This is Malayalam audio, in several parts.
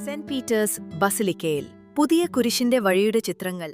സെന്റ് പീറ്റേഴ്സ് ബസിലിക്കയിൽ പുതിയ കുരിശിന്റെ വഴിയുടെ ചിത്രങ്ങൾ.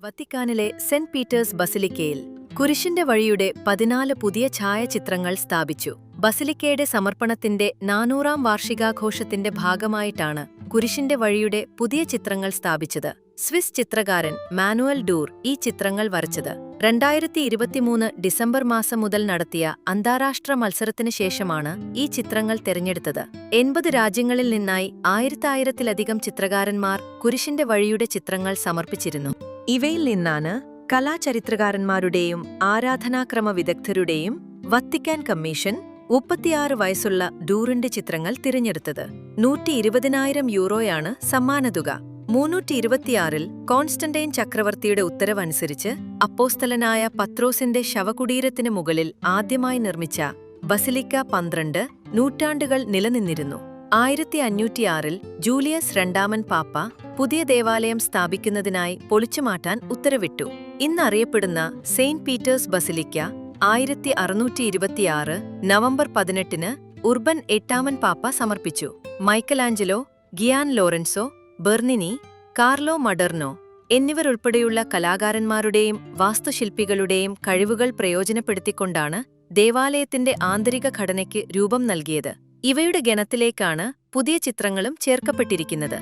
വത്തിക്കാനിലെ സെന്റ് പീറ്റേഴ്സ് ബസിലിക്കയിൽ കുരിശിന്റെ വഴിയുടെ 14 പുതിയ ഛായാചിത്രങ്ങൾ സ്ഥാപിച്ചു. ബസിലിക്കയുടെ സമർപ്പണത്തിന്റെ 400-ാം വാർഷികാഘോഷത്തിന്റെ ഭാഗമായിട്ടാണ് കുരിശിന്റെ വഴിയുടെ പുതിയ ചിത്രങ്ങൾ സ്ഥാപിച്ചത്. സ്വിസ് ചിത്രകാരൻ മാനുവൽ ഡൂർ ഈ ചിത്രങ്ങൾ വരച്ചത് 2023 ഡിസംബർ മാസം മുതൽ നടത്തിയ അന്താരാഷ്ട്ര മത്സരത്തിന് ശേഷമാണ് ഈ ചിത്രങ്ങൾ തിരഞ്ഞെടുത്തത്. 80 രാജ്യങ്ങളിൽ നിന്നായി 1000-ത്തിലധികം ചിത്രകാരന്മാർ കുരിശിന്റെ വഴിയുടെ ചിത്രങ്ങൾ സമർപ്പിച്ചിരുന്നു. ഇവയിൽ നിന്നാണ് കലാചരിത്രകാരന്മാരുടെയും ആരാധനാക്രമ വിദഗ്ധരുടെയും വത്തിക്കാൻ കമ്മീഷൻ 36 വയസ്സുള്ള ഡൂറിന്റെ ചിത്രങ്ങൾ തിരഞ്ഞെടുത്തത്. 120,000 യൂറോയാണ് സമ്മാനതുക. 326-ൽ കോൺസ്റ്റന്റൈൻ ചക്രവർത്തിയുടെ ഉത്തരവനുസരിച്ച് അപ്പോസ്തലനായ പത്രോസിന്റെ ശവകുടീരത്തിന് മുകളിൽ ആദ്യമായി നിർമ്മിച്ച ബസിലിക്ക 12 നൂറ്റാണ്ടുകൾ നിലനിന്നിരുന്നു. 1506-ൽ ജൂലിയസ് രണ്ടാമൻ പാപ്പ പുതിയ ദേവാലയം സ്ഥാപിക്കുന്നതിനായി പൊളിച്ചുമാറ്റാൻ ഉത്തരവിട്ടു. ഇന്നറിയപ്പെടുന്ന സെയിന്റ് പീറ്റേഴ്സ് ബസിലിക്ക 1626 നവംബർ 18-ന് ഉർബൻ 8-ാമൻ പാപ്പ സമർപ്പിച്ചു. Michelangelo, Gian Lorenzo, Bernini, Carlo Maderno എന്നിവരുൾപ്പെടെയുള്ള കലാകാരന്മാരുടെയും വാസ്തുശില്പികളുടെയും കഴിവുകൾ പ്രയോജനപ്പെടുത്തിക്കൊണ്ടാണ് ദേവാലയത്തിന്റെ ആന്തരിക ഘടനയ്ക്ക് രൂപം നൽകിയത്. ഇവയുടെ ഗണത്തിലേക്കാണ് പുതിയ ചിത്രങ്ങളും ചേർക്കപ്പെട്ടിരിക്കുന്നത്.